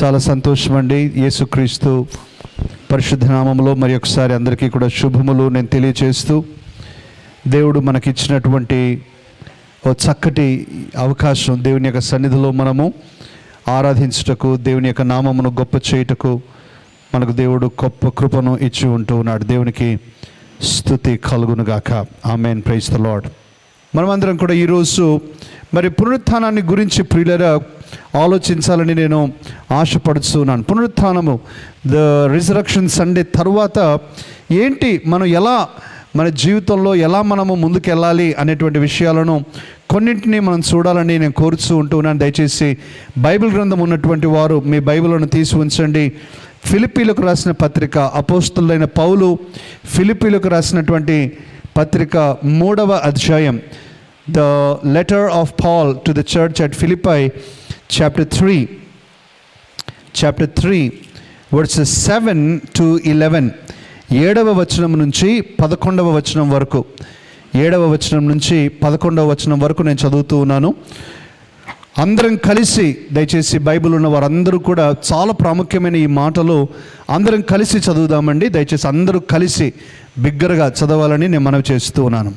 చాలా సంతోషం అండి. యేసుక్రీస్తు పరిశుద్ధ నామములో మరి ఒకసారి అందరికీ కూడా శుభములు నేను తెలియచేస్తూ, దేవుడు మనకిచ్చినటువంటి ఓ చక్కటి అవకాశం, దేవుని యొక్క సన్నిధిలో మనము ఆరాధించుటకు, దేవుని యొక్క నామమును గొప్ప చేయుటకు మనకు దేవుడు గొప్ప కృపను ఇచ్చి ఉంటూ ఉన్నాడు. దేవునికి స్తుతి కలుగునుగాక. ఆమేన్. Praise the Lord. మనమందరం కూడా ఈరోజు మరి పునరుత్థానాన్ని గురించి ప్రియులరా ఆలోచించాలని నేను ఆశపడుతున్నాను. పునరుత్థానము, ద రిజరక్షన్ సండే తర్వాత ఏంటి, మనం ఎలా మన జీవితంలో ఎలా మనము ముందుకెళ్ళాలి అనేటువంటి విషయాలను కొన్నింటినీ మనం చూడాలని నేను కోరుతూ ఉంటున్నాను. దయచేసి బైబిల్ గ్రంథం ఉన్నటువంటి వారు మీ బైబిల్ను తీసి ఉంచండి. ఫిలిప్పీలకు రాసిన పత్రిక, అపోస్తలుడైన పౌలు ఫిలిప్పీలకు రాసినటువంటి పత్రిక 3వ అధ్యాయం, the letter of Paul to the church at Philippi, chapter 3 verses 7 to 11. 7వ వచనం నుంచి 11వ వచనం వరకు, 7వ వచనం నుంచి 11వ వచనం వరకు నేను చదువుతూ ఉన్నాను. అందరం కలిసి, దయచేసి బైబిల్ ఉన్న వారందరూ కూడా, చాలా ప్రాముఖ్యమైన ఈ మాటలు అందరం కలిసి చదువుదామండి. దయచేసి అందరూ కలిసి బిగ్గరగా చదవాలని నేను మనవి చేస్తూ ఉన్నాను.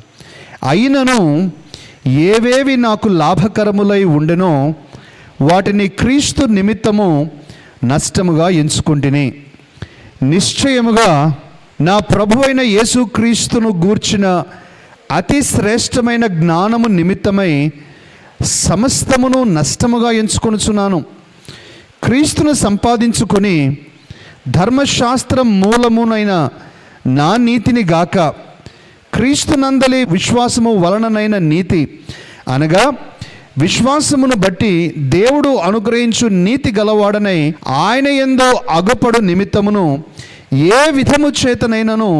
అయినను ఏవేవి నాకు లాభకరములై ఉండెనో వాటిని క్రీస్తు నిమిత్తము నష్టముగా ఎంచుకుంటుని, నిశ్చయముగా నా ప్రభువైన యేసుక్రీస్తును గూర్చిన అతి శ్రేష్టమైన జ్ఞానము నిమిత్తమై సమస్తమును నష్టముగా ఎంచుకొనుచున్నాను. క్రీస్తును సంపాదించుకొని ధర్మశాస్త్రం మూలమునైన నా నీతిని గాక, క్రీస్తునందలి విశ్వాసము వలననైన నీతి, అనగా విశ్వాసమును బట్టి దేవుడు అనుగ్రహించు నీతి గలవాడనై ఆయన యందు అగపడు నిమిత్తమును ఏ విధము చేతనైనను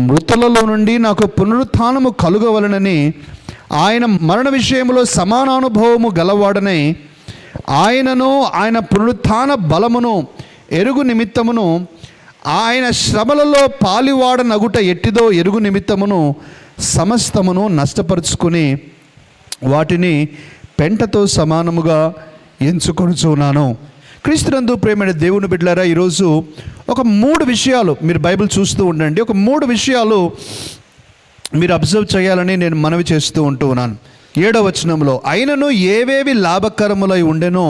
మృతులలో నుండి నాకు పునరుత్థానము కలుగవలనని, ఆయన మరణ విషయంలో సమానానుభవము గలవాడనై ఆయనను ఆయన పునరుత్థాన బలమును ఎరుగు నిమిత్తమును, ఆయన శ్రమలలో పాలివాడనగుట ఎట్టిదో ఎరుగు నిమిత్తమును సమస్తమును నష్టపరుచుకుని వాటిని పెంటతో సమానముగా ఎంచుకొనుచున్నాను. క్రీస్తునందు ప్రేమైన దేవుని బిడ్డలారా, ఈరోజు ఒక 3 విషయాలు మీరు బైబిల్ చూస్తూ ఉండండి. ఒక 3 విషయాలు మీరు అబ్జర్వ్ చేయాలని నేను మనవి చేస్తూ ఉంటూ ఉన్నాను. 7వ వచనంలో, అయినను ఏవేవి లాభకరములై ఉండెనో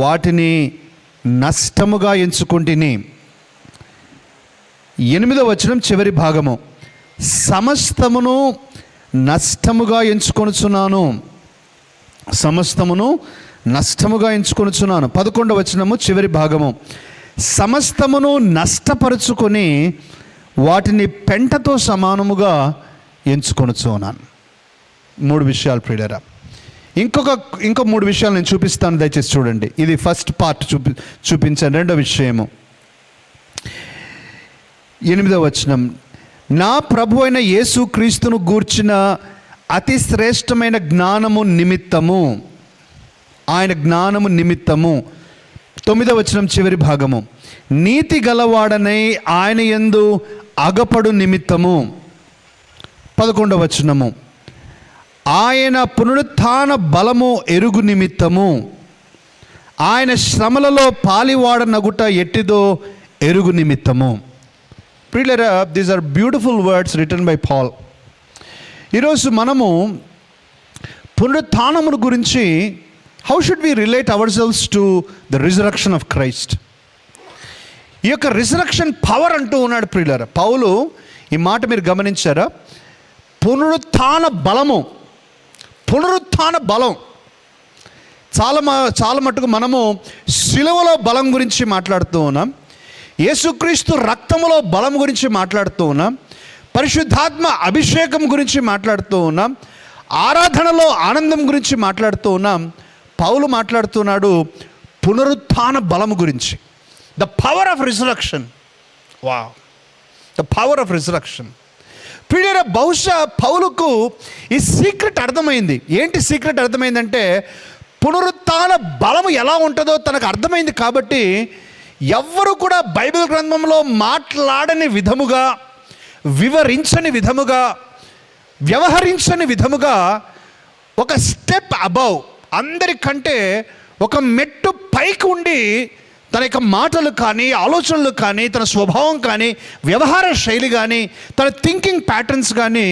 వాటిని నష్టముగా ఎంచుకుంటుని. 8వ వచనం చివరి భాగము, సమస్తమును నష్టముగా ఎంచుకొనుచున్నాను, సమస్తమును నష్టముగా ఎంచుకొనుచున్నాను. 11వ వచనము చివరి భాగము, సమస్తమును నష్టపరుచుకొని వాటిని పెంటతో సమానముగా ఎంచుకొనుచున్నాను. 3 విషయాలు ప్రియులారా. ఇంకో 3 విషయాలు నేను చూపిస్తాను, దయచేసి చూడండి. ఇది ఫస్ట్ పార్ట్ చూపించాను. 2వ విషయము 8వ వచనం, నా ప్రభు అయిన యేసుక్రీస్తును గూర్చిన అతి శ్రేష్టమైన జ్ఞానము నిమిత్తము, ఆయన జ్ఞానము నిమిత్తము. 9వ వచనం చివరి భాగము, నీతి గలవాడనై ఆయన యందు అగపడు నిమిత్తము. 11వ వచనము, ఆయన పునరుత్థాన బలము ఎరుగు నిమిత్తము, ఆయన శ్రమలలో పాలివాడనగుట ఎట్టిదో ఎరుగు నిమిత్తము. ప్రియులారా, these are beautiful words written by Paul. ఈరోజు మనము పునరుత్థానమును గురించి, how should we relate ourselves to the resurrection of Christ. ఈ యొక్క రిజరక్షన్ పవర్ అంటూ ఉన్నాడు ప్రియులారా పౌలు. ఈ మాట మీరు గమనించారా? పునరుత్థాన బలము, పునరుత్థాన బలం. చాలా మటుకు మనము శిలువలో బలం గురించి మాట్లాడుతూ ఉన్నాం, యేసుక్రీస్తు రక్తములో బలం గురించి మాట్లాడుతూ ఉన్నాం, పరిశుద్ధాత్మ అభిషేకం గురించి మాట్లాడుతూ ఉన్నాం, ఆరాధనలో ఆనందం గురించి మాట్లాడుతూ ఉన్నాం. పౌలు మాట్లాడుతున్నాడు పునరుత్థాన బలము గురించి. The power of resurrection. Wow, the power of resurrection. ప్రియులారా, బహుశా పౌలుకు ఈ సీక్రెట్ అర్థమైంది. ఏంటి సీక్రెట్ అర్థమైందంటే, పునరుత్థాన బలము ఎలా ఉంటుందో తనకు అర్థమైంది. కాబట్టి ఎవ్వరు కూడా బైబిల్ గ్రంథంలో మాట్లాడని విధముగా, వివరించని విధముగా, వ్యవహరించని విధముగా ఒక స్టెప్ అబౌవ్, అందరికంటే ఒక మెట్టు పైకి ఉండి తన యొక్క మాటలు కానీ, ఆలోచనలు కానీ, తన స్వభావం కానీ, వ్యవహార శైలి కానీ, తన థింకింగ్ ప్యాటర్న్స్ కానీ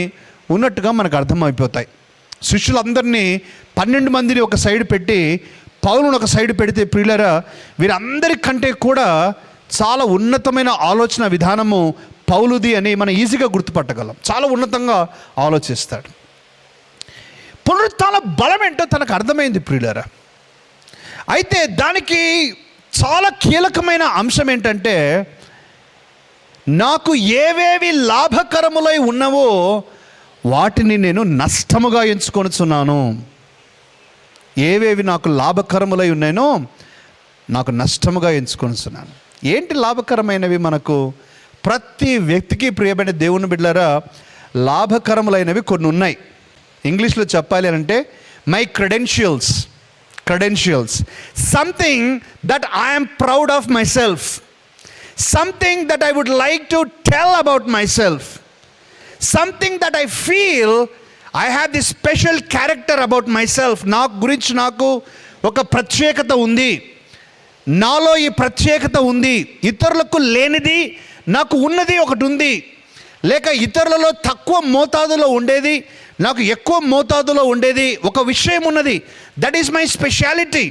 ఉన్నట్టుగా మనకు అర్థమైపోతాయి. శిష్యులందరినీ 12 మందిని ఒక సైడ్ పెట్టి పౌలును ఒక సైడ్ పెడితే ప్రియులారా, వీరందరికంటే కూడా చాలా ఉన్నతమైన ఆలోచన విధానము పౌలుది అని మనం ఈజీగా గుర్తుపట్టగలం. చాలా ఉన్నతంగా ఆలోచిస్తాడు. పునరుత్థాన బలం ఏంటో తనకు అర్థమైంది ప్రియులారా. అయితే దానికి చాలా కీలకమైన అంశం ఏంటంటే, నాకు ఏవేవి లాభకరములై ఉన్నవో వాటిని నేను నష్టముగా ఎంచుకొనుచున్నాను. ఏవేవి నాకు లాభకరములై ఉన్నాయో నాకు నష్టముగా ఎంచుకొనుచున్నాను. ఏంటి లాభకరమైనవి? మనకు ప్రతి వ్యక్తికి ప్రియమైన దేవుని బిడ్డలారా లాభకరములైనవి కొన్ని ఉన్నాయి. ఇంగ్లీష్లో చెప్పాలి అంటే my credentials, something that I'm proud of myself, something that I would like to tell about myself, something that I feel I have the special character about myself. నాకు గురించి నాకు ఒక ప్రత్యేకత ఉంది, నాలో ఈ ప్రత్యేకత ఉంది, ఇతరులకు లేనిది నాకు ఉన్నది ఒకటి ఉంది, లేక ఇతరులలో తక్కువ మోతాదులో ఉండేది నాకు ఎక్కువ మోతాదులో ఉండేది ఒక విషయం ఉన్నది. That is my speciality.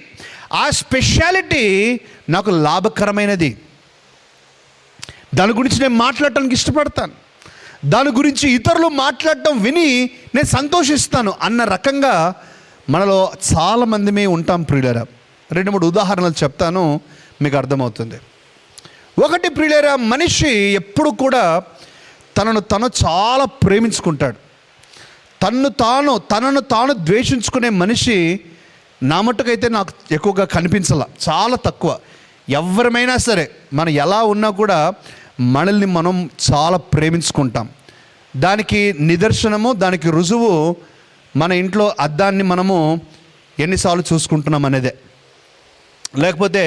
ఆ స్పెషాలిటీ నాకు లాభకరమైనది. దాని గురించి నేను మాట్లాడటానికి ఇష్టపడతాను, దాని గురించి ఇతరులు మాట్లాడటం విని నేను సంతోషిస్తాను అన్న రకంగా మనలో చాలామందిమే ఉంటాం ప్రియులారా. 2-3 ఉదాహరణలు చెప్తాను, మీకు అర్థమవుతుంది. ఒకటి ప్రియులారా, మనిషి ఎప్పుడు కూడా తనను చాలా ప్రేమించుకుంటాడు. తనను తాను ద్వేషించుకునే మనిషి నా మట్టుకైతే నాకు ఎక్కువగా కనిపించాల, చాలా తక్కువ. ఎవరమైనా సరే మనం ఎలా ఉన్నా కూడా మనల్ని మనం చాలా ప్రేమించుకుంటాం. దానికి నిదర్శనము, దానికి రుజువు మన ఇంట్లో అద్దాన్ని మనము ఎన్నిసార్లు చూసుకుంటున్నాం అనేదే, లేకపోతే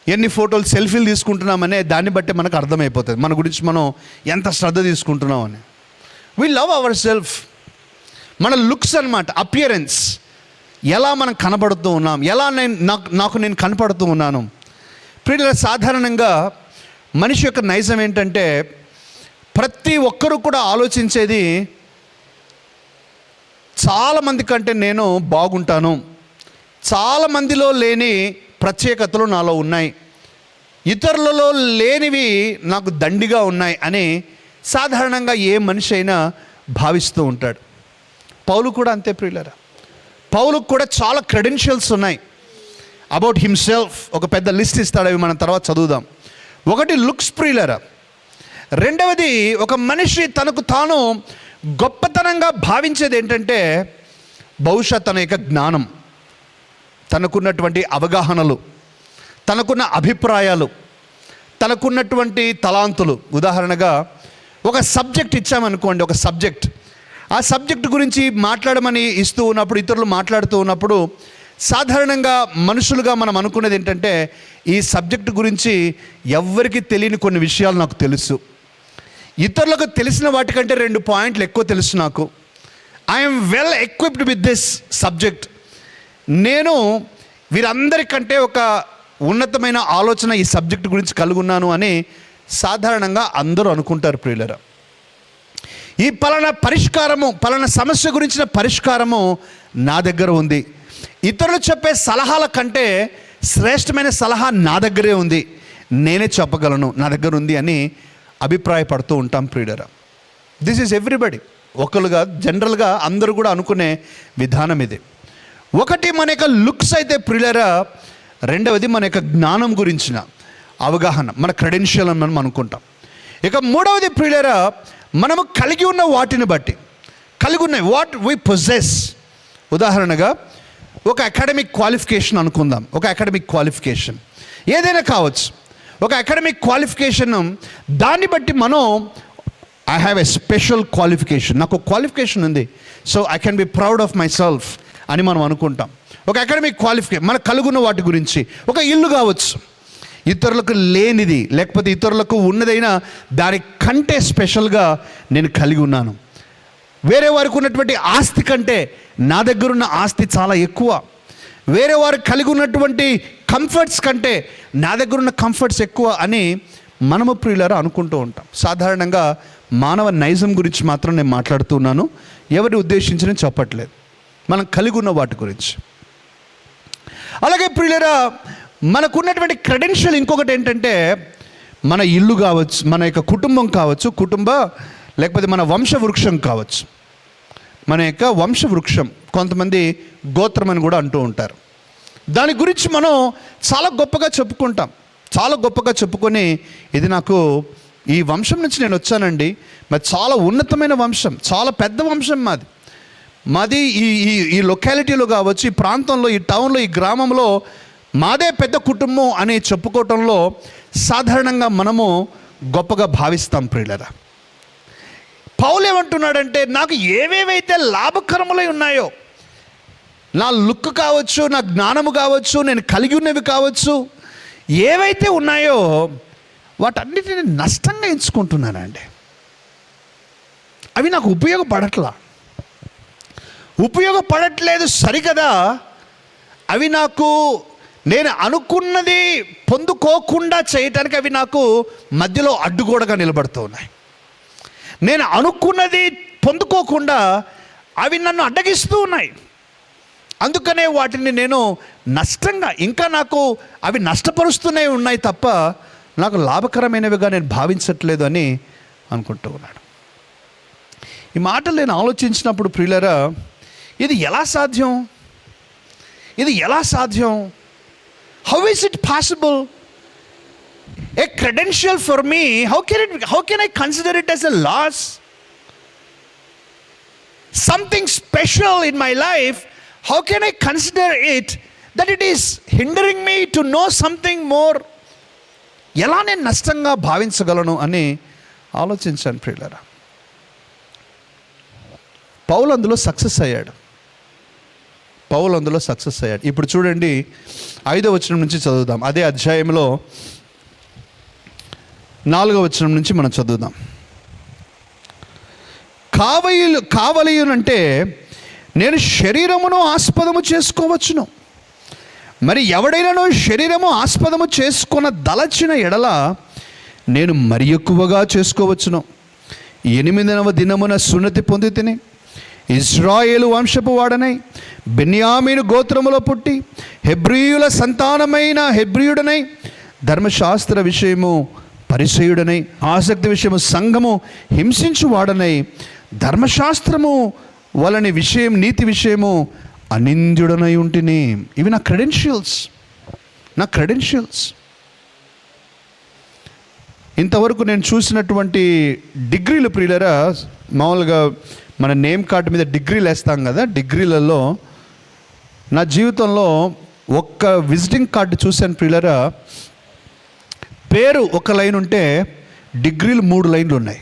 ఎన్ని ఫోటోలు సెల్ఫీలు తీసుకుంటున్నామనే దాన్ని బట్టి మనకు అర్థమైపోతుంది మన గురించి మనం ఎంత శ్రద్ధ తీసుకుంటున్నాం అని. We love our self. మన లుక్స్ అన్నమాట, అపియరెన్స్, ఎలా మనం కనబడుతూ ఉన్నాం, ఎలా నాకు నేను కనపడుతూ ఉన్నాను. ప్రియులారా, సాధారణంగా మనిషి యొక్క నైజం ఏంటంటే ప్రతి ఒక్కరూ కూడా ఆలోచించేది చాలామంది కంటే నేను బాగుంటాను, చాలామందిలో లేని ప్రత్యేకతలు నాలో ఉన్నాయి, ఇతరులలో లేనివి నాకు దండిగా ఉన్నాయి అని సాధారణంగా ఏ మనిషి అయినా భావిస్తూ ఉంటాడు. పౌలు కూడా అంతే ప్రియులారా. పౌలుకు కూడా చాలా క్రెడెన్షియల్స్ ఉన్నాయి అబౌట్ హిమ్సెల్ఫ్. ఒక పెద్ద లిస్ట్ ఇస్తాడు, అవి మనం తర్వాత చదువుదాం. ఒకటి లుక్స్ ప్రియులారా. రెండవది, ఒక మనిషి తనకు తాను గొప్పతనంగా భావించేది ఏంటంటే బహుశా తన యొక్క జ్ఞానం, తనకున్నటువంటి అవగాహనలు, తనకున్న అభిప్రాయాలు, తనకున్నటువంటి తలాంతులు. ఉదాహరణగా ఒక సబ్జెక్ట్ ఇచ్చామనుకోండి, ఒక సబ్జెక్ట్, ఆ సబ్జెక్ట్ గురించి మాట్లాడమని ఇస్తూ ఉన్నప్పుడు, ఇతరులు మాట్లాడుతూ ఉన్నప్పుడు సాధారణంగా మనుషులుగా మనం అనుకునేది ఏంటంటే ఈ సబ్జెక్టు గురించి ఎవ్వరికి తెలియని కొన్ని విషయాలు నాకు తెలుసు, ఇతరులకు తెలిసిన వాటికంటే 2 పాయింట్లు ఎక్కువ తెలుసు నాకు. I'm well equipped with this subject. నేను వీరందరికంటే ఒక ఉన్నతమైన ఆలోచన ఈ సబ్జెక్టు గురించి కలిగి ఉన్నాను అని సాధారణంగా అందరూ అనుకుంటారు ప్రియులారా. ఈ పలానా సమస్య గురించిన పరిష్కారము నా దగ్గర ఉంది, ఇతరులు చెప్పే సలహాల కంటే శ్రేష్టమైన సలహా నా దగ్గరే ఉంది, నేనే చెప్పగలను, నా దగ్గర ఉంది అని అభిప్రాయపడుతూ ఉంటాం ప్రియులారా. This is everybody. ఒకరుగా జనరల్గా అందరూ కూడా అనుకునే విధానం ఇది. ఒకటి మన యొక్క లుక్స్ అయితే ప్రియులారా, రెండవది మన యొక్క జ్ఞానం గురించిన అవగాహన, మన క్రెడెన్షియల్ అని మనం అనుకుంటాం. ఇక మూడవది ప్రియులారా, మనము కలిగి ఉన్న వాటిని బట్టి, కలిగి ఉన్నాయి, వాట్ వీ పొజెస్. ఉదాహరణగా ఒక అకాడమిక్ క్వాలిఫికేషన్ అనుకుందాం. ఒక అకాడమిక్ క్వాలిఫికేషన్ ఏదైనా కావచ్చు. ఒక అకాడమిక్ క్వాలిఫికేషన్, దాన్ని బట్టి మనం I have a special qualification, నాకు క్వాలిఫికేషన్ ఉంది, so I can be proud of my self అని మనం అనుకుంటాం. ఒక అకాడమిక్ క్వాలిఫికేషన్ మనకు కలుగున్న వాటి గురించి. ఒక ఇల్లు కావచ్చు, ఇతరులకు లేనిది లేకపోతే ఇతరులకు ఉన్నదైనా దానికంటే స్పెషల్గా నేను కలిగి ఉన్నాను. వేరే వారికి ఉన్నటువంటి ఆస్తి కంటే నా దగ్గర ఉన్న ఆస్తి చాలా ఎక్కువ. వేరే వారు కలిగి ఉన్నటువంటి కంఫర్ట్స్ కంటే నా దగ్గర ఉన్న కంఫర్ట్స్ ఎక్కువ అని మనము ప్రియులారా అనుకుంటూ ఉంటాం. సాధారణంగా మానవ నైజం గురించి మాత్రం నేను మాట్లాడుతున్నాను, ఎవరి ఉద్దేశించి నేను చెప్పట్లేదు, మనం కలిగి ఉన్న వాటి గురించి. అలాగే ప్రియులారా, మనకున్నటువంటి క్రెడెన్షియల్ ఇంకొకటి ఏంటంటే, మన ఇల్లు కావచ్చు, మన యొక్క కుటుంబం కావచ్చు, లేకపోతే మన వంశవృక్షం కావచ్చు. మన యొక్క వంశవృక్షం, కొంతమంది గోత్రం అని కూడా అంటూ ఉంటారు. దాని గురించి మనం చాలా గొప్పగా చెప్పుకుంటాం. చాలా గొప్పగా చెప్పుకొని, ఇది నాకు ఈ వంశం నుంచి నేను వచ్చానండి, మరి చాలా ఉన్నతమైన వంశం, చాలా పెద్ద వంశం మాది ఈ లొకాలిటీలో కావచ్చు, ఈ ప్రాంతంలో, ఈ టౌన్లో, ఈ గ్రామంలో మాదే పెద్ద కుటుంబం అని చెప్పుకోవటంలో సాధారణంగా మనము గొప్పగా భావిస్తాం ప్రియులరా. పౌలు ఏమంటున్నాడంటే, నాకు ఏవేవైతే లాభకరములై ఉన్నాయో, నా లుక్ కావచ్చు, నా జ్ఞానము కావచ్చు, నేను కలిగి ఉన్నవి కావచ్చు, ఏవైతే ఉన్నాయో వాటన్నిటిని నష్టంగా ఎంచుకుంటున్నానండి. అవి నాకు ఉపయోగపడట్లేదు సరికదా, అవి నాకు నేను అనుకున్నది పొందుకోకుండా చేయటానికి అవి నాకు మధ్యలో అడ్డుగోడగా నిలబడుతూ ఉన్నాయి. నేను అనుకున్నది పొందుకోకుండా అవి నన్ను అడ్డగిస్తూ ఉన్నాయి. అందుకనే వాటిని నేను నష్టంగా, ఇంకా నాకు అవి నష్టపరుస్తూనే ఉన్నాయి తప్ప నాకు లాభకరమైనవిగా నేను భావించట్లేదు అని అనుకుంటూ ఉన్నాడు. ఈ మాటలు నేను ఆలోచించినప్పుడు ప్రియులరా, ఇది ఎలా సాధ్యం? How is it possible? A credential for me, how can I consider it as a loss? Something special in my life, how can I consider it that it is hindering me to know something more? ఎలా నేను నష్టంగా భావించగలను అని ఆలోచించాను ప్రియులారా. పౌలు అందులో success అయ్యాడు. ఇప్పుడు చూడండి, 5వ వచనం నుంచి చదువుదాం. అదే అధ్యాయంలో 4వ వచనం నుంచి మనం చదువుదాం. కావలియునంటే నేను శరీరమును ఆస్పదము చేసుకోవచ్చును, మరి ఎవడైనాను శరీరము ఆస్పదము చేసుకున్న దలచిన ఎడల నేను మరి ఎక్కువగా చేసుకోవచ్చును. 8వ దినమున సున్నతి పొంది తిని ఇశ్రాయేలు వంశపు వాడనై బెన్యామీను గోత్రములో పుట్టి హెబ్రీయుల సంతానమైన హెబ్రీయుడనై ధర్మశాస్త్ర విషయము పరిసయుడనై ఆసక్తి విషయము సంఘము హింసించు వాడనై ధర్మశాస్త్రము వలని విషయం నీతి విషయము అనింద్యుడనై ఉంటిని. ఇవి నా క్రెడెన్షియల్స్. ఇంతవరకు నేను చూసినటువంటి డిగ్రీలు ప్రియులరా, మామూలుగా మన నేమ్ కార్డు మీద డిగ్రీలు వేస్తాం కదా, డిగ్రీలలో నా జీవితంలో ఒక్క విజిటింగ్ కార్డు చూశాను ప్రియులరా. పేరు ఒక లైన్ ఉంటే డిగ్రీలు 3 లైన్లు ఉన్నాయి.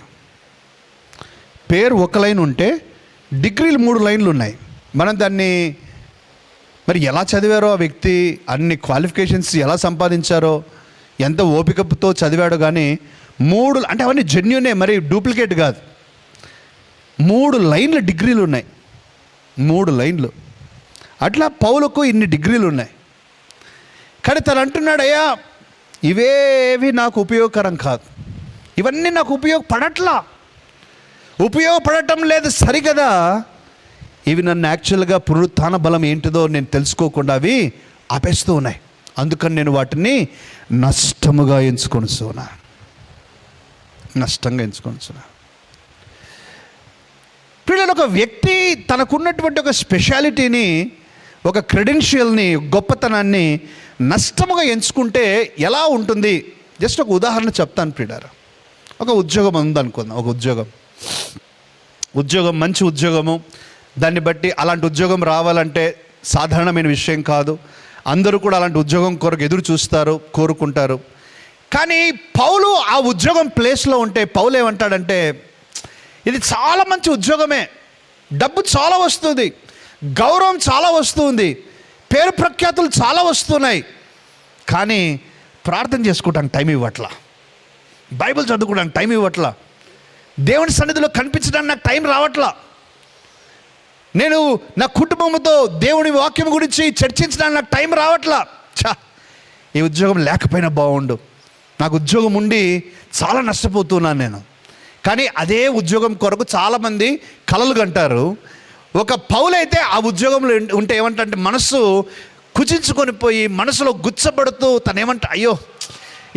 పేరు ఒక లైన్ ఉంటే డిగ్రీలు 3 లైన్లు ఉన్నాయి. మనం దాన్ని మరి ఎలా చదివారో, ఆ వ్యక్తి అన్ని క్వాలిఫికేషన్స్ ఎలా సంపాదించారో, ఎంత ఓపికతో చదివాడో కానీ 3 అంటే అవన్నీ జెన్యూనే, మరి డూప్లికేట్ కాదు. 3 లైన్ల డిగ్రీలు ఉన్నాయి. 3 లైన్లు. అట్లా పౌలుకు ఇన్ని డిగ్రీలు ఉన్నాయి. కానీ తను అంటున్నాడు, అయ్యా ఇవేవి నాకు ఉపయోగకరం కాదు, ఇవన్నీ నాకు ఉపయోగపడటం లేదు సరిగదా, ఇవి నన్ను యాక్చువల్గా పునరుత్థాన బలం ఏంటిదో నేను తెలుసుకోకుండా అవి ఆపేస్తూ ఉన్నాయి. అందుకని నేను వాటిని నష్టంగా ఎంచుకొనుచున్నా. పిల్లలు, ఒక వ్యక్తి తనకున్నటువంటి ఒక స్పెషాలిటీని, ఒక క్రెడెన్షియల్ని, గొప్పతనాన్ని నష్టముగా ఎంచుకుంటే ఎలా ఉంటుంది? జస్ట్ ఒక ఉదాహరణ చెప్తాను ప్రియులారా. ఒక ఉద్యోగం ఉందనుకుందాం. ఒక ఉద్యోగం మంచి ఉద్యోగము. దాన్ని బట్టి అలాంటి ఉద్యోగం రావాలంటే సాధారణమైన విషయం కాదు. అందరూ కూడా అలాంటి ఉద్యోగం కొరకు ఎదురు చూస్తారు, కోరుకుంటారు. కానీ పౌలు ఆ ఉద్యోగం ప్లేస్లో ఉంటే పౌలు ఏమంటాడంటే, ఇది చాలా మంచి ఉద్యోగమే, డబ్బు చాలా వస్తుంది, గౌరవం చాలా వస్తుంది, పేరు ప్రఖ్యాతులు చాలా వస్తున్నాయి, కానీ ప్రార్థన చేసుకోవడానికి టైం ఇవ్వట్లా, బైబిల్ చదువుకోవడానికి టైం ఇవ్వట్లా, దేవుని సన్నిధిలో కనిపించడానికి నాకు టైం రావట్లా. నేను నా కుటుంబంతో దేవుని వాక్యం గురించి చర్చించడానికి నాకు టైం రావట్లా. ఈ ఉద్యోగం లేకపోయినా బాగుండు, నాకు ఉద్యోగం ఉండి చాలా నష్టపోతున్నాను నేను. కానీ అదే ఉద్యోగం కొరకు చాలామంది కలలు కంటారు. ఒక పౌలైతే ఆ ఉద్యోగంలో ఉంటే ఏమంటే మనసు కుచించుకొని పోయి మనసులో గుచ్చబడుతూ తనేమంట, అయ్యో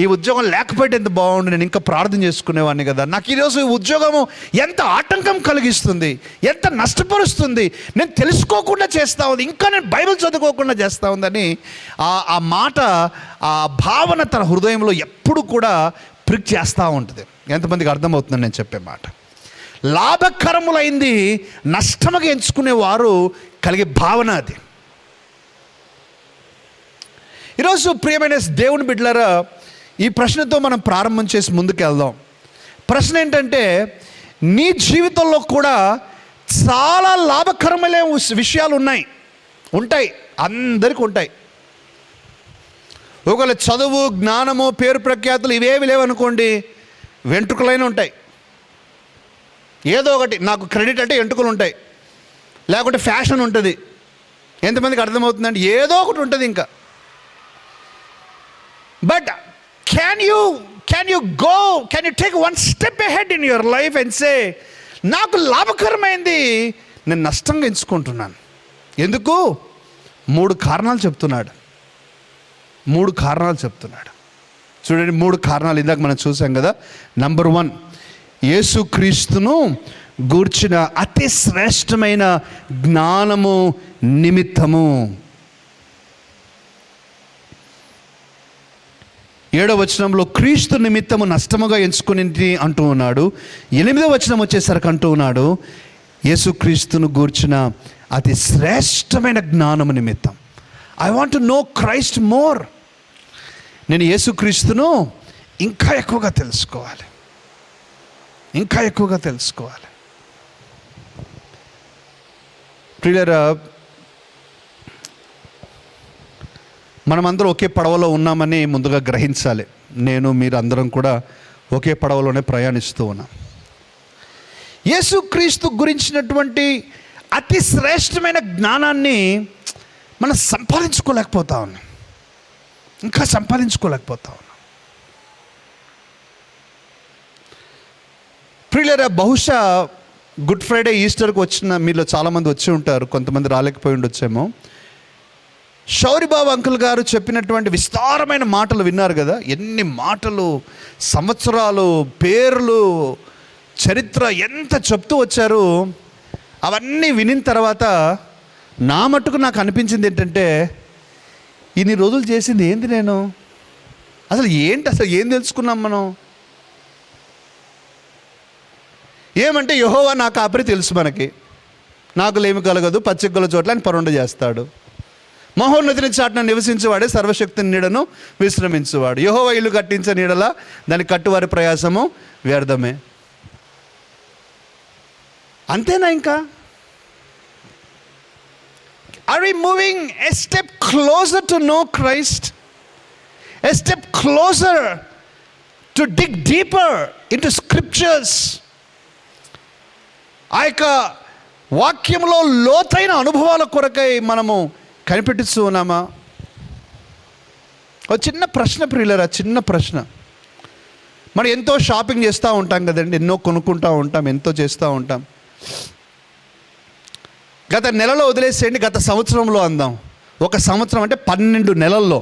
ఈ ఉద్యోగం లేకపోతే ఎంత బాగుండు, నేను ఇంకా ప్రార్థన చేసుకునేవాడిని కదా, నాకు ఈరోజు ఈ ఉద్యోగము ఎంత ఆటంకం కలిగిస్తుంది, ఎంత నష్టపరుస్తుంది, నేను తెలుసుకోకుండా చేస్తూ ఉంది, ఇంకా నేను బైబిల్ చదువుకోకుండా చేస్తూ ఉందని ఆ మాట, ఆ భావన తన హృదయంలో ఎప్పుడు కూడా ప్రిక్ చేస్తూ ఉంటుంది. ఎంతమందికి అర్థమవుతుందని నేను చెప్పే మాట? లాభకరములైంది నష్టముగా ఎంచుకునేవారు కలిగే భావన అది. ఈరోజు ప్రియమైన దేవుని బిడ్డలారా, ఈ ప్రశ్నతో మనం ప్రారంభం చేసి ముందుకు వెళ్దాం. ప్రశ్న ఏంటంటే, నీ జీవితంలో కూడా చాలా లాభకరమైన విషయాలు ఉంటాయి, అందరికీ ఉంటాయి. ఒకవేళ చదువు, జ్ఞానము, పేరు ప్రఖ్యాతులు ఇవేవి లేవనుకోండి, వెంట్రుకలైన ఉంటాయి. ఏదో ఒకటి, నాకు క్రెడిట్ అంటే వెంట్రుకలు ఉంటాయి, లేకుంటే ఫ్యాషన్ ఉంటుంది. ఎంతమందికి అర్థమవుతుందండి? ఏదో ఒకటి ఉంటుంది ఇంకా. But can you take one step ahead in your life and say, నాకు లాభకరమైంది నేను నష్టంగా ఎంచుకుంటున్నాను? ఎందుకు? 3 కారణాలు చెప్తున్నాడు. చూడండి, 3 కారణాలు ఇందాక మనం చూసాం కదా. నంబర్ 1, యేసుక్రీస్తును గూర్చిన అతి శ్రేష్టమైన జ్ఞానము నిమిత్తము. 7వ వచనంలో క్రీస్తు నిమిత్తము నష్టముగా ఎంచుకుని అంటూ ఉన్నాడు. 8వ వచనం వచ్చేసరికి అంటూ ఉన్నాడు, యేసుక్రీస్తును గూర్చిన అతి శ్రేష్టమైన జ్ఞానము నిమిత్తం. I want to know Christ more. నేను యేసుక్రీస్తును ఇంకా ఎక్కువగా తెలుసుకోవాలి. ప్రియులారా, మనమందరం ఒకే పడవలో ఉన్నామని ముందుగా గ్రహించాలి. నేను మీరు అందరం కూడా ఒకే పడవలోనే ప్రయాణిస్తూ ఉన్నాం. యేసుక్రీస్తు గురించినటువంటి అతి శ్రేష్టమైన జ్ఞానాన్ని మనం సంపాదించుకోలేకపోతా ఉన్నాం. ప్రియులారా, బహుశా గుడ్ ఫ్రైడే, ఈస్టర్కి వచ్చిన మీలో చాలామంది వచ్చి ఉంటారు, కొంతమంది రాలేకపోయి ఉండొచ్చేమో. శౌరిబాబు అంకుల్ గారు చెప్పినటువంటి విస్తారమైన మాటలు విన్నారు కదా. ఎన్ని మాటలు, సంవత్సరాలు, పేర్లు, చరిత్ర ఎంత చెప్తూ వచ్చారు. అవన్నీ వినిన తర్వాత నా మట్టుకు నాకు అనిపించింది ఏంటంటే, ఇన్ని రోజులు చేసింది ఏంది నేను? అసలు ఏం తెలుసుకున్నాం మనం? ఏమంటే యెహోవా నా కాపరి తెలుసు మనకి, నాకు లేమి కలగదు, పచ్చికల చోట్ల ఆయన పరుండ చేస్తాడు. మహోన్నతిని చాటున నివసించేవాడే సర్వశక్తిని నీడను విశ్రమించువాడు. యెహోవా ఇల్లు కట్టించే నీడలా దాన్ని కట్టువారి ప్రయాసము వ్యర్థమే. అంతేనా? ఇంకా are we moving a step closer to know Christ, a step closer to dig deeper into scriptures? ఆ యొక్క వాక్యంలో లోతైన అనుభవాల కొరకై మనము కనిపెట్టిస్తూ ఉన్నామా? ఒక చిన్న ప్రశ్న ప్రియులరా, చిన్న ప్రశ్న. మనం ఎంతో షాపింగ్ చేస్తూ ఉంటాం కదండి, ఎన్నో కొనుక్కుంటూ ఉంటాం, ఎంతో చేస్తూ ఉంటాం. గత నెలలో వదిలేసేయండి, గత సంవత్సరంలో అందాం. ఒక సంవత్సరం అంటే 12 నెలల్లో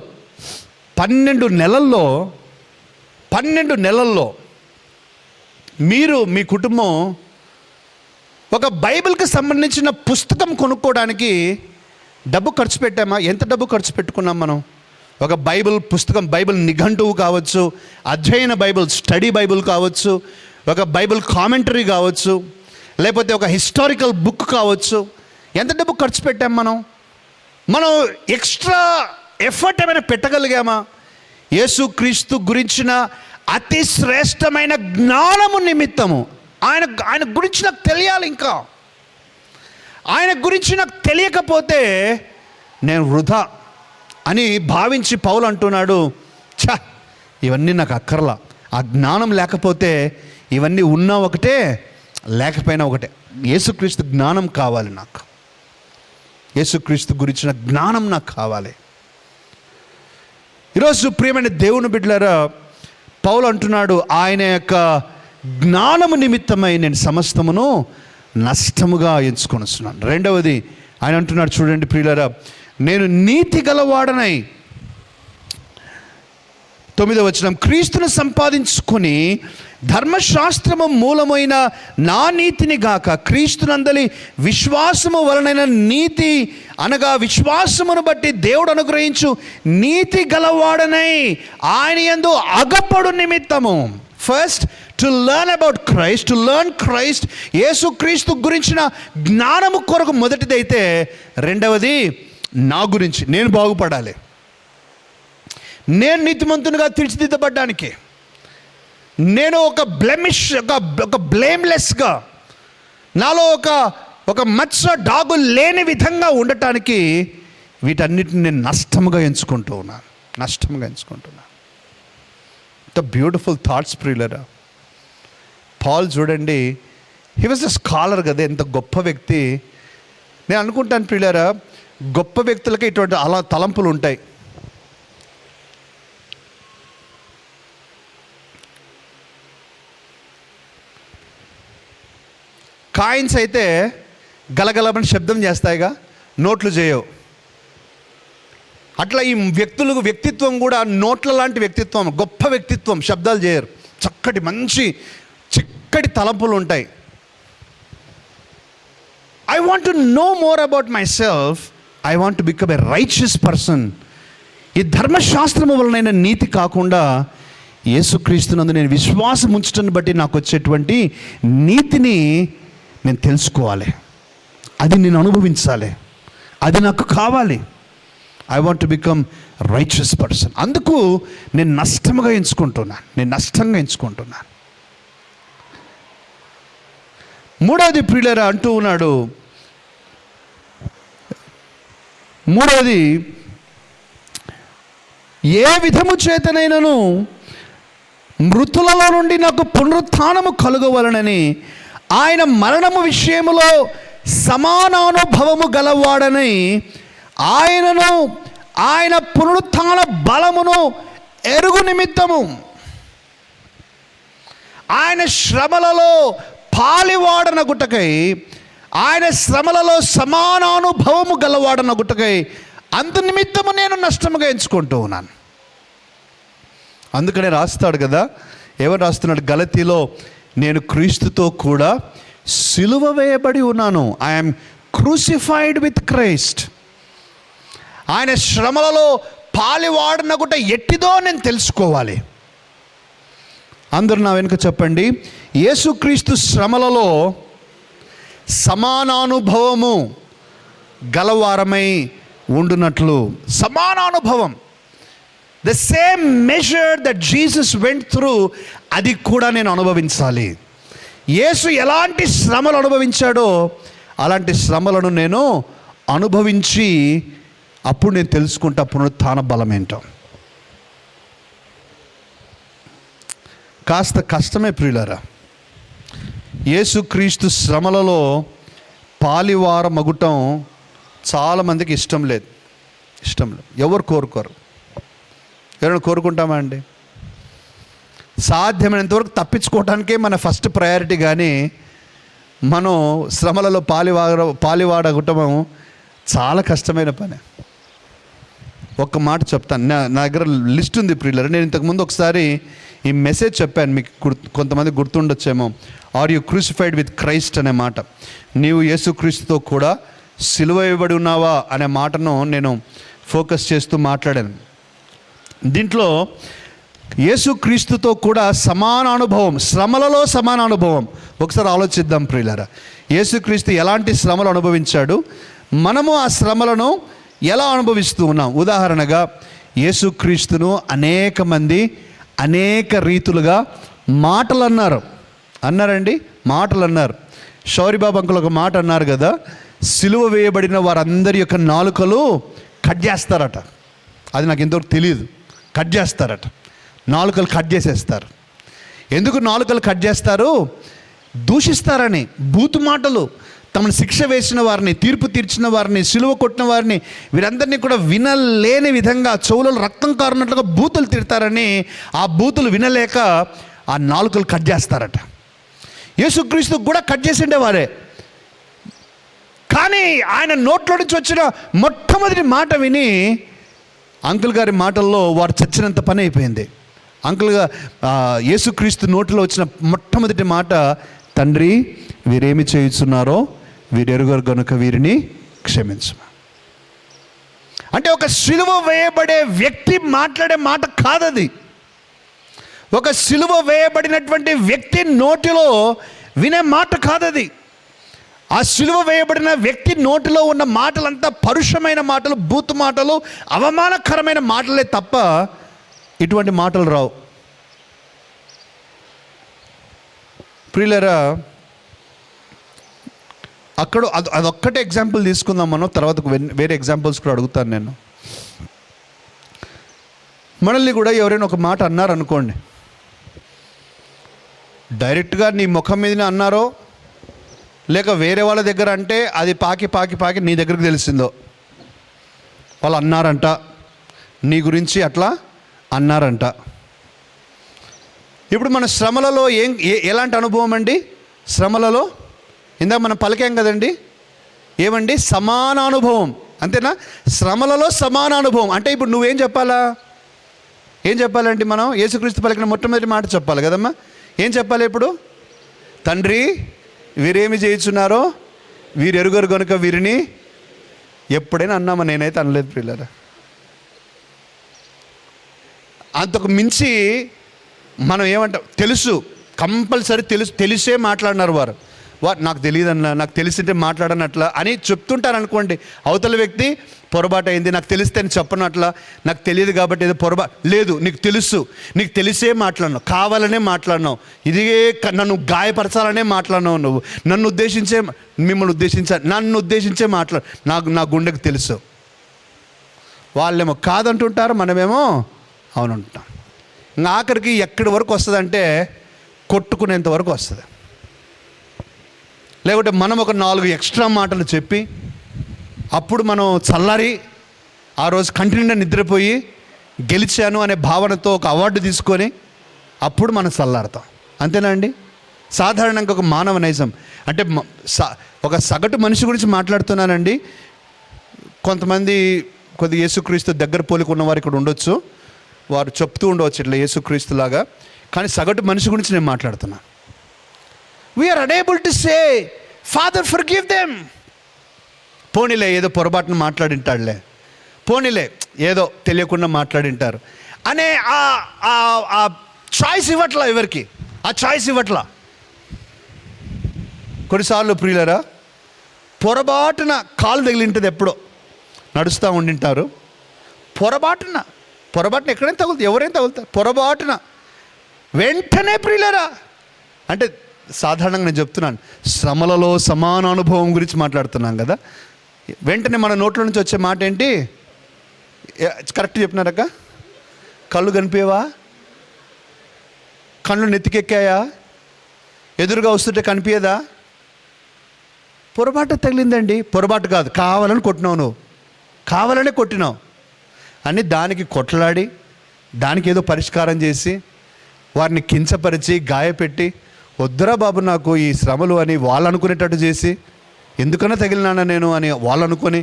మీరు, మీ కుటుంబం ఒక బైబిల్కి సంబంధించిన పుస్తకం కొనుక్కోవడానికి డబ్బు ఖర్చు పెట్టామా? ఎంత డబ్బు ఖర్చు పెట్టుకున్నాం మనం? ఒక బైబిల్ పుస్తకం, బైబిల్ నిఘంటువు కావచ్చు, అధ్యయన బైబిల్, స్టడీ బైబిల్ కావచ్చు, ఒక బైబిల్ కామెంటరీ కావచ్చు, లేకపోతే ఒక హిస్టారికల్ బుక్ కావచ్చు. ఎంత డబ్బు ఖర్చు పెట్టాం మనం ఎక్స్ట్రా ఎఫర్ట్ ఏమైనా పెట్టగలిగామా? యేసుక్రీస్తు గురించిన అతి శ్రేష్టమైన జ్ఞానము నిమిత్తము, ఆయన గురించి నాకు తెలియాలి. ఇంకా ఆయన గురించి నాకు తెలియకపోతే నేను వృధా అని భావించి పౌలు అంటున్నాడు, ఇవన్నీ నాకు అక్కర్లా. ఆ జ్ఞానం లేకపోతే ఇవన్నీ ఉన్నా ఒకటే, లేకపోయినా ఒకటే. యేసుక్రీస్తు జ్ఞానం కావాలి నాకు. యేసుక్రీస్తు గురించిన జ్ఞానం నాకు కావాలి. ఈరోజు ప్రియమైన దేవుని బిడ్డలారా, పౌలు అంటున్నాడు, ఆయన యొక్క జ్ఞానము నిమిత్తమై నేను సమస్తమును నష్టముగా ఎంచుకొని వస్తున్నాను. రెండవది ఆయన అంటున్నాడు, చూడండి ప్రియులారా, నేను నీతి గలవాడనై, 9వ వచనం, క్రీస్తును సంపాదించుకొని ధర్మశాస్త్రము మూలమైన నా నీతిని గాక క్రీస్తునందలి విశ్వాసము వలనైన నీతి అనగా విశ్వాసమును బట్టి దేవుడు అనుగ్రహించు నీతి గలవాడనై ఆయన యందు అగపడు నిమిత్తము. First to learn about Christ, to learn Christ, యేసుక్రీస్తు గురించిన జ్ఞానము కొరకు మొదటిదైతే, రెండవది నా గురించి నేను బాగుపడాలి, నేను నీతిమంతునిగా తీర్చిదిద్దబడ్డానికి, నేను ఒక బ్లెమిష్, ఒక బ్లేమ్లెస్గా, నాలో ఒక మచ్చ డాగు లేని విధంగా ఉండటానికి వీటన్నిటిని నేను నష్టముగా ఎంచుకుంటున్నాను. ద బ్యూటిఫుల్ థాట్స్ ప్రియులరా. పాల్ చూడండి, హీ వాజ్ ఎ స్కాలర్ కదా, ఎంత గొప్ప వ్యక్తి. నేను అనుకుంటాను ప్రియులరా, గొప్ప వ్యక్తులకి ఇటువంటి అలా తలంపులు ఉంటాయి. కాయిన్స్ అయితే గలగలమని శబ్దం చేస్తాయిగా, నోట్లు చేయవు. అట్లా ఈ వ్యక్తిత్వం కూడా నోట్ల లాంటి వ్యక్తిత్వం, గొప్ప వ్యక్తిత్వం, శబ్దాలు చేయరు, చక్కటి తలంపులు ఉంటాయి. I want to know more about my self, I want to become a righteous person. ఈ ధర్మశాస్త్రము వలనైన నీతి కాకుండా యేసుక్రీస్తునందు నేను విశ్వాసం ఉంచటాన్ని బట్టి నాకు వచ్చేటువంటి నీతిని నేను తెలుసుకోవాలి, అది నేను అనుభవించాలి, అది నాకు కావాలి. I want to become righteous person. అందుకు నేను నష్టంగా ఎంచుకుంటున్నాను. మూడవది ప్రియులారా అంటూ ఉన్నాడు, మూడవది, ఏ విధము చేతనైనను మృతులలో నుండి నాకు పునరుత్థానము కలుగవలనని ఆయన మరణము విషయములో సమానానుభవము గలవాడని ఆయనను ఆయన పునరుత్థాన బలమును ఎరుగు నిమిత్తము ఆయన శ్రమలలో పాలివాడనగుటకై, ఆయన శ్రమలలో సమానానుభవము గలవాడనగుటకై అందు నిమిత్తము నేను నష్టముగా ఎంచుకుంటూ ఉన్నాను. అందుకనే రాస్తాడు కదా, ఎవరు రాస్తున్నాడు గలతీలో, నేను క్రీస్తుతో కూడా సిలువ వేయబడి ఉన్నాను. I'm crucified with Christ. ఆయన శ్రమలలో పాలివాడనగుట ఎట్టిదో నేను తెలుసుకోవాలి. అందరూ నా వెనుక చెప్పండి, యేసుక్రీస్తు శ్రమలలో సమానానుభవము గలవారమై ఉండునట్లు. సమానానుభవం, the same measure that Jesus went through, అది కూడా నేను అనుభవించాలి. యేసు ఎలాంటి శ్రమలు అనుభవించాడో అలాంటి శ్రమలను నేను అనుభవించి అప్పుడు నేను తెలుసుకుంటా పునరుత్థాన బలం ఏంటో. కాస్త కష్టమే ప్రియులారా. యేసుక్రీస్తు శ్రమలలో పాలివార మగుటం చాలామందికి ఇష్టం లేదు. ఎవరు కోరుకోరు. ఎవరైనా కోరుకుంటామా అండి? సాధ్యమైనంతవరకు తప్పించుకోవటానికే మన ఫస్ట్ ప్రయారిటీ. కానీ మనం శ్రమలలో పాలివాడగటం చాలా కష్టమైన పని. ఒక్క మాట చెప్తాను, నా దగ్గర లిస్ట్ ఉంది ప్రియులారా. నేను ఇంతకుముందు ఒకసారి ఈ మెసేజ్ చెప్పాను, మీకు కొంతమంది గుర్తుండొచ్చేమో. Are you crucified with Christ అనే మాట. నీవు యేసుక్రీస్తుతో కూడా సిలువ వేయబడి ఉన్నావా అనే మాటను నేను ఫోకస్ చేస్తూ మాట్లాడాను. దీంట్లో యేసుక్రీస్తుతో కూడా సమాన అనుభవం, శ్రమలలో సమాన అనుభవం. ఒకసారి ఆలోచిద్దాం ప్రియులారా. యేసుక్రీస్తు ఎలాంటి శ్రమలు అనుభవించాడు, మనము ఆ శ్రమలను ఎలా అనుభవిస్తూ ఉన్నాం. ఉదాహరణగా యేసుక్రీస్తును అనేక మంది అనేక రీతులుగా మాటలు అన్నారండి. షౌరిబాబు అంకుల్ ఒక మాట అన్నారు కదా, సిలువ వేయబడిన వారందరి యొక్క నాలుకలు కట్ చేస్తారట. అది నాకు ఇంతవరకు తెలియదు. కట్ చేస్తారట, నాలుకలు కట్ చేసేస్తారు. ఎందుకు నాలుకలు కట్ చేస్తారు? దూషిస్తారని, బూతు మాటలు, తమను శిక్ష వేసిన వారిని, తీర్పు తీర్చిన వారిని, సిలువ కొట్టిన వారిని, వీరందరినీ కూడా వినలేని విధంగా చెవులలో రక్తం కారున్నట్లుగా బూతులు తిడతారని, ఆ బూతులు వినలేక ఆ నాలుకలు కట్ చేస్తారట. యేసుక్రీస్తు కూడా కట్ చేసిండేవారే. కానీ ఆయన నోట్లో నుంచి వచ్చిన మొట్టమొదటి మాట విని అంకుల్ గారి మాటల్లో వారు చచ్చినంత పని అయిపోయింది. అంకుల్గా యేసుక్రీస్తు నోటిలో వచ్చిన మొట్టమొదటి మాట, తండ్రి వీరేమి చేయుచున్నారో వీరెరుగరు గనుక వీరిని క్షమించు. అంటే ఒక సిలువ వేయబడే వ్యక్తి మాట్లాడే మాట కాదది. ఒక సిలువ వేయబడినటువంటి వ్యక్తి నోటిలో వినే మాట కాదది. ఆ సిలువ వేయబడిన వ్యక్తి నోటిలో ఉన్న మాటలంతా పరుషమైన మాటలు, బూతు మాటలు, అవమానకరమైన మాటలే తప్ప ఇటువంటి మాటలు రావు. ప్రియులారా, అక్కడ అదొక్కటే ఎగ్జాంపుల్ తీసుకుందాం మనం, తర్వాత వేరే ఎగ్జాంపుల్స్ కూడా అడుగుతాను నేను. మనల్ని కూడా ఎవరైనా ఒక మాట అన్నారనుకోండి, డైరెక్ట్గా నీ ముఖం మీదనే అన్నారో లేక వేరే వాళ్ళ దగ్గర అంటే అది పాకి పాకి పాకి నీ దగ్గరికి తెలిసిందో, వాళ్ళు అన్నారంట, నీ గురించి అట్లా అన్నారంట. ఇప్పుడు మన శ్రమలలో ఎలాంటి అనుభవం అండి? శ్రమలలో ఇందాక మనం పలికాం కదండి, ఏమండి? సమానానుభవం, అంతేనా? శ్రమలలో సమానానుభవం అంటే ఇప్పుడు నువ్వేం చెప్పాలా? ఏం చెప్పాలండి? మనం యేసుక్రీస్తు పలికిన మొట్టమొదటి మాట చెప్పాలి కదమ్మా. ఏం చెప్పాలి ఇప్పుడు? తండ్రి వీరేమి చేయుచున్నారో వీరు ఎరుగరు కనుక వీరిని. ఎప్పుడైనా అన్నామా? నేనైతే అనలేదు పిల్లరా. అంతకు మించి మనం ఏమంటాం? తెలుసు, కంపల్సరీ తెలిసే మాట్లాడినారు వారు. నాకు తెలియదన్నా, నాకు తెలిసింటే మాట్లాడనట్లా అని చెప్తుంటారు అనుకోండి. అవతల వ్యక్తి పొరపాటు అయింది, నాకు తెలిస్తే అని చెప్పనట్లా, నాకు తెలియదు కాబట్టి ఏదో లేదు, నీకు తెలుసు, నీకు తెలిసే మాట్లాడినావు, కావాలనే మాట్లాడినావు, ఇదే నన్ను గాయపరచాలనే మాట్లాడినావు, నువ్వు నన్ను ఉద్దేశించే, మిమ్మల్ని నన్ను ఉద్దేశించే నా గుండెకు తెలుసు. వాళ్ళేమో కాదంటుంటారు, మనమేమో అవునంటాం. ఇంకా ఆఖరికి ఎక్కడి వరకు వస్తుందంటే కొట్టుకునేంత వరకు వస్తుంది. లేకుంటే మనం ఒక 4 ఎక్స్ట్రా మాటలు చెప్పి అప్పుడు మనం చల్లారి ఆ రోజు కంటిన్యూగా నిద్రపోయి గెలిచాను అనే భావనతో ఒక అవార్డు తీసుకొని అప్పుడు మనం చల్లారుతాం. అంతేనా అండి? సాధారణంగా ఒక మానవ నైజం. అంటే ఒక సగటు మనిషి గురించి మాట్లాడుతున్నానండి. కొంతమంది కొద్దిగా యేసుక్రీస్తు దగ్గర పోలికున్న వారు ఇక్కడ ఉండొచ్చు, వారు చెప్తూ ఉండవచ్చు ఇట్లా యేసుక్రీస్తులాగా. కానీ సగటు మనిషి గురించి నేను మాట్లాడుతున్నాను. We are unable to say father forgive them. పోనీలే ఏదో పొరపాటును మాట్లాడింటాడులే, పోనీలే ఏదో తెలియకుండా మాట్లాడింటారు అనే ఆ చాయిస్ ఇవ్వట్లా ఎవరికి, ఆ చాయిస్ ఇవ్వట్లా. కొన్నిసార్లు ప్రియులరా, పొరపాటున కాలు తగిలింటుంది, ఎప్పుడో నడుస్తూ ఉండింటారు, పొరపాటున ఎక్కడైనా తగులుతుంది, ఎవరైనా తగులుతారు పొరపాటున, వెంటనే ప్రియులరా. అంటే సాధారణంగా నేను చెప్తున్నాను, శ్రమలలో సమాన అనుభవం గురించి మాట్లాడుతున్నాం కదా. వెంటనే మన నోట్ల నుంచి వచ్చే మాట ఏంటి? కరెక్ట్ చెప్పినారక్క? కళ్ళు కనిపేవా? కళ్ళు నెత్తికెక్కాయా? ఎదురుగా వస్తుంటే కనిపించదా? పొరపాటు తగిలిందండి. పొరపాటు కాదు, కావాలని కొట్టినావు, నువ్వు కావాలనే కొట్టినావు అని దానికి కొట్లాడి దానికి ఏదో పరిష్కారం చేసి వారిని కించపరిచి గాయపెట్టి, వద్దురా బాబు నాకు ఈ శ్రమలు అని వాళ్ళు అనుకునేటట్టు చేసి, ఎందుకన్నా తగిలినానా నేను అని వాళ్ళు అనుకొని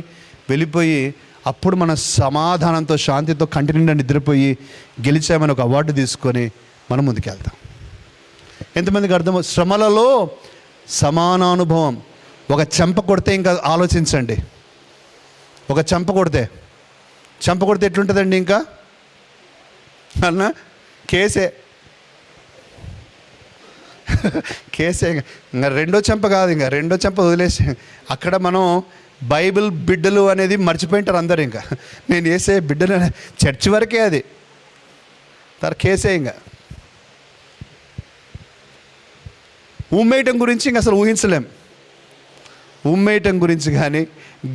వెళ్ళిపోయి, అప్పుడు మన సమాధానంతో శాంతితో కంటి నిండా నిద్రపోయి గెలిచామని ఒక అవార్డు తీసుకొని మనం ముందుకెళ్తాం. ఎంతమందికి అర్థం? శ్రమలలో సమానానుభవం. ఒక చెంప కొడితే ఇంకా ఆలోచించండి, ఒక చెంప కొడితే ఎట్లుంటుందండి? ఇంకా అన్న కేసే ఇంకా రెండో చెంప కాదు, ఇంకా రెండో చెంప వదిలేసి అక్కడ మనం బైబిల్ బిడ్డలు అనేది మర్చిపోయింటారు అందరు. ఇంకా నేను వేసే బిడ్డలు చర్చి వరకే, అది కేసే. ఇంకా ఉమ్మేయటం గురించి ఇంక అసలు ఊహించలేం. ఉమ్మేయటం గురించి కానీ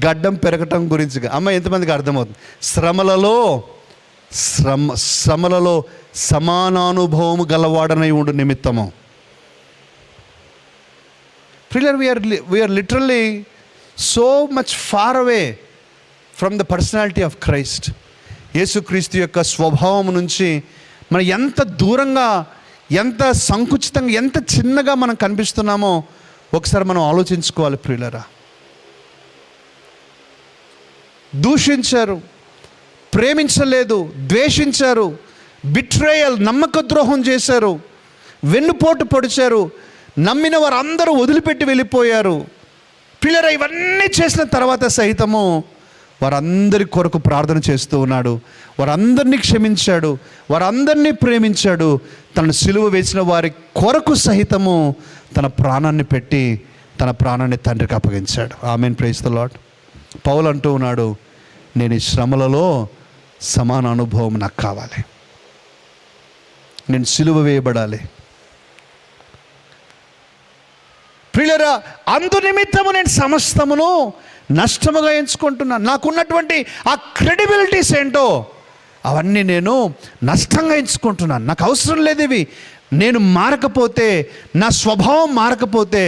గడ్డం పెరగటం గురించి కానీ, అమ్మ ఎంతమందికి అర్థమవుతుంది? శ్రమలలో సమానానుభవము గలవాడనై ఉండు నిమిత్తము. ప్రియులారా, we are literally so much far away from the personality of Christ. యేసుక్రీస్తు యొక్క స్వభావం నుంచి మనం ఎంత దూరంగా, ఎంత సంకుచితంగా, ఎంత చిన్నగా మనం కనిపిస్తున్నామో ఒకసారి మనం ఆలోచించుకోవాలి ప్రియులారా. దూషించారు, ప్రేమించలేదు, ద్వేషించారు, బిట్రేయల్, నమ్మక ద్రోహం చేశారు, వెన్నుపోటు పొడిచారు, నమ్మిన వారందరూ వదిలిపెట్టి వెళ్ళిపోయారు. ప్రియులారా, ఇవన్నీ చేసిన తర్వాత సహితము వారందరి కొరకు ప్రార్థన చేస్తూ ఉన్నాడు. వారందరినీ క్షమించాడు, వారందరినీ ప్రేమించాడు. తనను సిలువ వేసిన వారి కొరకు సహితము తన ప్రాణాన్ని పెట్టి తన ప్రాణాన్ని తండ్రికి అప్పగించాడు. ఆమేన్, ప్రైజ్ ది లార్డ్. పౌలు అంటూ ఉన్నాడు, నేను ఈ శ్రమలలో సమాన అనుభవం నాకు కావాలి, నేను సిలువ వేయబడాలి. ప్రియులారా, అందు నిమిత్తము నేను సమస్తమును నష్టముగా ఎంచుకుంటున్నాను. నాకున్నటువంటి ఆ క్రెడిబిలిటీస్ ఏంటో అవన్నీ నేను నష్టంగా ఎంచుకుంటున్నాను. నాకు అవసరం లేదు ఇవి. నేను మారకపోతే, నా స్వభావం మారకపోతే,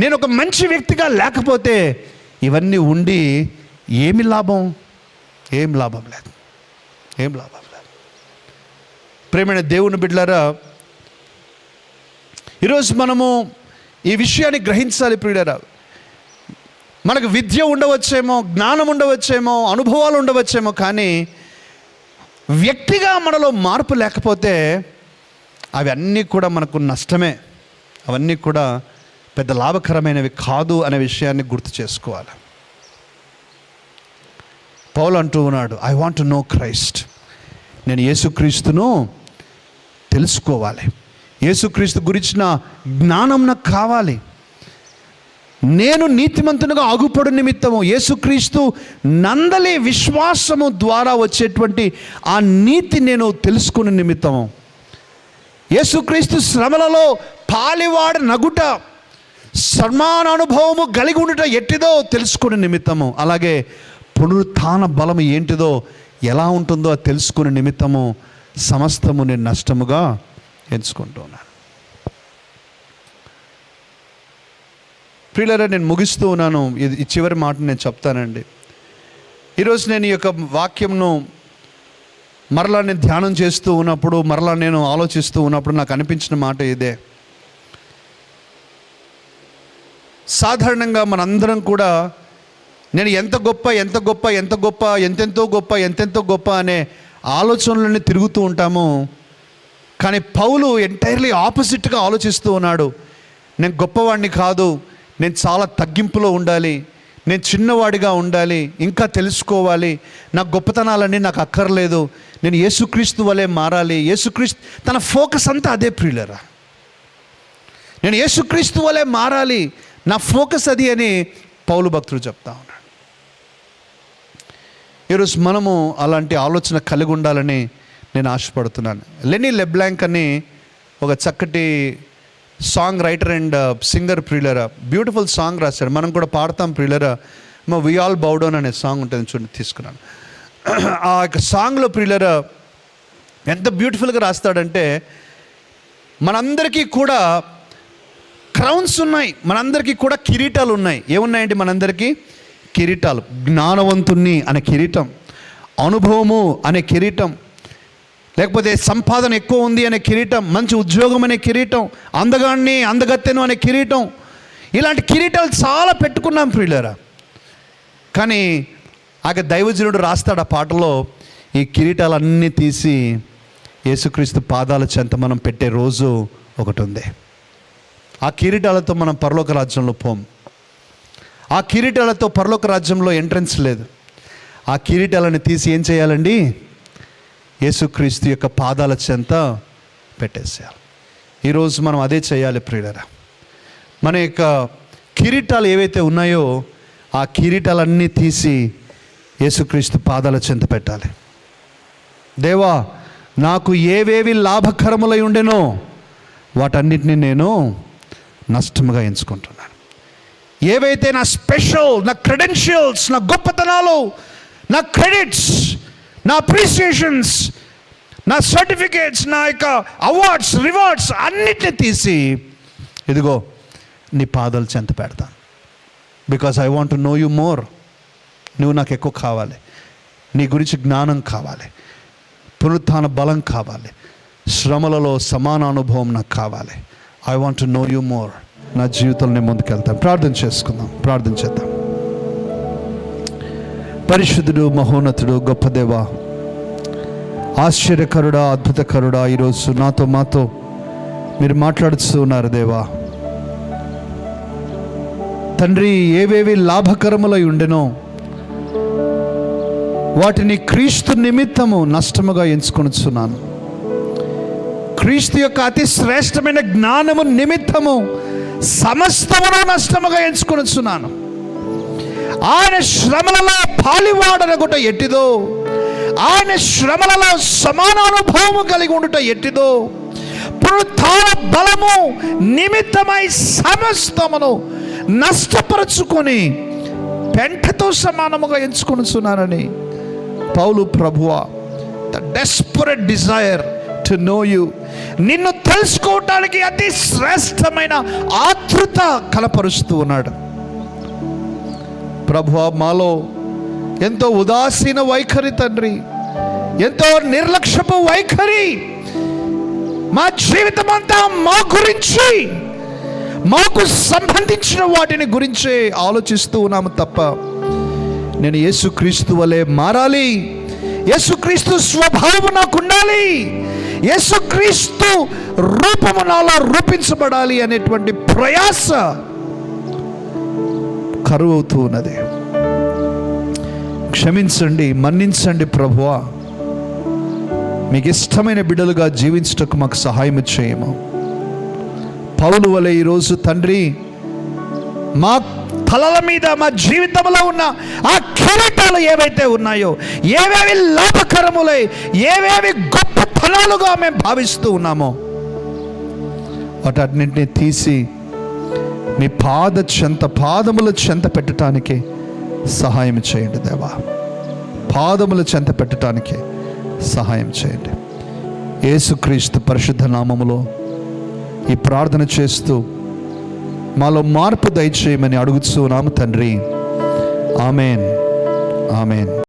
నేను ఒక మంచి వ్యక్తిగా లేకపోతే ఇవన్నీ ఉండి ఏమి లాభం? ఏం లాభం లేదు, ఏం లాభం లేదు. ప్రేమైన దేవుని బిడ్డలారా, ఈరోజు మనము ఈ విషయాన్ని గ్రహించాలి ప్రియులారా. మనకు విద్య ఉండవచ్చేమో, జ్ఞానం ఉండవచ్చేమో, అనుభవాలు ఉండవచ్చేమో, కానీ వ్యక్తిగా మనలో మార్పు లేకపోతే అవన్నీ కూడా మనకు నష్టమే. అవన్నీ కూడా పెద్ద లాభకరమైనవి కాదు అనే విషయాన్ని గుర్తు చేసుకోవాలి. పౌలు అంటూ ఉన్నాడు, I want to know Christ. నేను యేసుక్రీస్తును తెలుసుకోవాలి, యేసుక్రీస్తు గురించిన జ్ఞానం నాకు కావాలి. నేను నీతిమంతునిగా అగుపడు నిమిత్తము యేసుక్రీస్తు నందలి విశ్వాసము ద్వారా వచ్చేటువంటి ఆ నీతి నేను తెలుసుకునే నిమిత్తము, యేసుక్రీస్తు శ్రమలలో పాలివాడ నగుట, సన్మాన అనుభవము కలిగి ఉండుట ఎట్టిదో తెలుసుకునే నిమిత్తము, అలాగే పునరుత్థాన బలము ఏంటిదో, ఎలా ఉంటుందో తెలుసుకునే నిమిత్తము సమస్తము నేను నష్టముగా ఎంచుకుంటున్నాను. ప్రియులారా, నేను ముగిస్తూ ఉన్నాను. ఈ చివరి మాట నేను చెప్తానండి. ఈరోజు నేను ఈ యొక్క వాక్యంను మరలా నేను ధ్యానం చేస్తూ ఉన్నప్పుడు, మరలా నేను ఆలోచిస్తూ ఉన్నప్పుడు నాకు అనిపించిన మాట ఇదే. సాధారణంగా మనందరం కూడా నేను ఎంత గొప్ప, ఎంత గొప్ప, ఎంత గొప్ప, ఎంతెంతో గొప్ప, ఎంతెంతో గొప్ప అనే ఆలోచనలన్నీ తిరుగుతూ ఉంటాము. కానీ పౌలు ఎంటైర్లీ ఆపోజిట్గా ఆలోచిస్తూ ఉన్నాడు. నేను గొప్పవాడిని కాదు, నేను చాలా తగ్గింపులో ఉండాలి, నేను చిన్నవాడిగా ఉండాలి, ఇంకా తెలుసుకోవాలి, నా గొప్పతనాలన్నీ నాకు అక్కర్లేదు, నేను యేసుక్రీస్తు వలె మారాలి. యేసుక్రీస్తు తన ఫోకస్ అంతా అదే ప్రియులారా. నేను యేసుక్రీస్తు వలె మారాలి, నా ఫోకస్ అది అని పౌలు భక్తుడు చెప్తా ఉన్నాడు. ఈరోజు మనము అలాంటి ఆలోచన కలిగి ఉండాలని నేను ఆశపడుతున్నాను. లెనీ లెబ్లాంక్ అని ఒక చక్కటి సాంగ్ రైటర్ అండ్ సింగర్ ప్రియులరా, బ్యూటిఫుల్ సాంగ్ రాశాడు. మనం కూడా పాడతాం ప్రియులరా. వి ఆల్ బౌ డౌన్ అనే సాంగ్ ఉంటుంది చూడండి, తీసుకున్నాను. ఆ యొక్క సాంగ్లో ప్రియులరా ఎంత బ్యూటిఫుల్గా రాస్తాడంటే, మనందరికీ కూడా క్రౌన్స్ ఉన్నాయి, మనందరికీ కూడా కిరీటాలు ఉన్నాయి. ఏమున్నాయండి మనందరికీ? కిరీటాలు. జ్ఞానవంతుణ్ణి అనే కిరీటం, అనుభవము అనే కిరీటం, లేకపోతే సంపాదన ఎక్కువ ఉంది అనే కిరీటం, మంచి ఉద్యోగం అనే కిరీటం, అందగాన్ని అందగత్తెను అనే కిరీటం, ఇలాంటి కిరీటాలు చాలా పెట్టుకున్నాం ప్రియులారా. కానీ ఆ దైవజనుడు రాస్తాడు ఆ పాటలో, ఈ కిరీటాలన్నీ తీసి యేసుక్రీస్తు పాదాల చెంత మనం పెట్టే రోజు ఒకటి ఉంది. ఆ కిరీటాలతో మనం పరలోక రాజ్యంలో పోం. ఆ కిరీటాలతో పరలోక రాజ్యంలో ఎంట్రన్స్ లేదు. ఆ కిరీటాలను తీసి ఏం చేయాలండి? యేసుక్రీస్తు యొక్క పాదాల చెంత పెట్టేసేయాలి. ఈరోజు మనం అదే చేయాలి ప్రియులారా. మన యొక్క కిరీటాలు ఏవైతే ఉన్నాయో ఆ కిరీటాలన్నీ తీసి యేసుక్రీస్తు పాదాల చెంత పెట్టాలి. దేవా, నాకు ఏవేవి లాభకరములై ఉండెనో వాటన్నిటిని నేను నష్టముగా ఎంచుకుంటున్నాను. ఏవైతే నా స్పెషల్, నా క్రెడెన్షియల్స్, నా గొప్పతనాలు, నా క్రెడిట్స్, నా అప్రిసియేషన్స్, నా సర్టిఫికేట్స్, నా యొక్క అవార్డ్స్, రివార్డ్స్ అన్నిటిని తీసి, ఇదిగో నీ పాదాలు చెంత పెడతాను. Because I want to know you more. నువ్వు నాకు ఎక్కువ కావాలి. నీ గురించి జ్ఞానం కావాలి, పునరుత్థాన బలం కావాలి, శ్రమలలో సమాన అనుభవం నాకు కావాలి. I want to know you more. నా జీవితంలో నేను ముందుకెళ్తాను. ప్రార్థన చేసుకుందాం, ప్రార్థన చేద్దాం. పరిశుద్ధుడు, మహోన్నతుడు, గొప్ప దేవ, ఆశ్చర్యకరుడా, అద్భుతకరుడా, ఈరోజు మాతో మీరు మాట్లాడుతూ ఉన్నారు దేవా. తండ్రి, ఏవేవి లాభకరములై ఉండెనో వాటిని క్రీస్తు నిమిత్తము నష్టముగా ఎంచుకొనుచున్నాను. క్రీస్తు యొక్క అతి శ్రేష్టమైన జ్ఞానము నిమిత్తము సమస్తమును నష్టముగా ఎంచుకొనుచున్నాను. ఆయన శ్రమలలో పాలివాడనగుట ఎట్టిదో, ఆయన శ్రమలలో సమానానుభవము కలిగి ఉండుట ఎట్టిదో, పునరుత్థాన బలము నిమిత్తమై సమస్తమును నష్టపరుచుకొని పెంటతో సమానముగా ఎంచుకొనుచున్నానని పౌలు ప్రభువా, the desperate desire to know you, నిన్ను తెలుసుకోవటానికి అతి శ్రేష్టమైన ఆతృత కలపరుస్తూ ఉన్నాడు. ప్రభువా, మాలో ఎంతో ఉదాసీన వైఖరి తండ్రి, ఎంతో నిర్లక్ష్యపు వైఖరి, మా జీవితం అంతా మా గురించి, మాకు సంబంధించిన వాటిని గురించే ఆలోచిస్తూ ఉన్నాము తప్ప నేను యేసుక్రీస్తు వలె మారాలి, యేసుక్రీస్తు స్వభావము నాకు ఉండాలి, యేసుక్రీస్తు రూపము నాలో రూపించబడాలి అనేటువంటి ప్రయాస కరువు అవుతూ ఉన్నది. క్షమించండి, మన్నించండి ప్రభువా. మీకు ఇష్టమైన బిడ్డలుగా జీవించటకు మాకు సహాయం చేయము. పౌలు వలె ఈరోజు తండ్రి, మా తలల మీద, మా జీవితంలో ఉన్న ఆ కిరీటాలు ఏవైతే ఉన్నాయో, ఏవేవి లాభకరములై, ఏవేవి గొప్పతనాలుగా మేము భావిస్తూ ఉన్నామో వాటన్నింటినీ తీసి మీ పాదముల చెంత పెట్టడానికి సహాయం చేయండి దేవా. పాదముల చెంత పెట్టడానికి సహాయం చేయండి. యేసుక్రీస్తు పరిశుద్ధ నామములో ఈ ప్రార్థన చేస్తూ మాలో మార్పు దయచేయమని అడుగుతున్నాము తండ్రి. Amen, amen.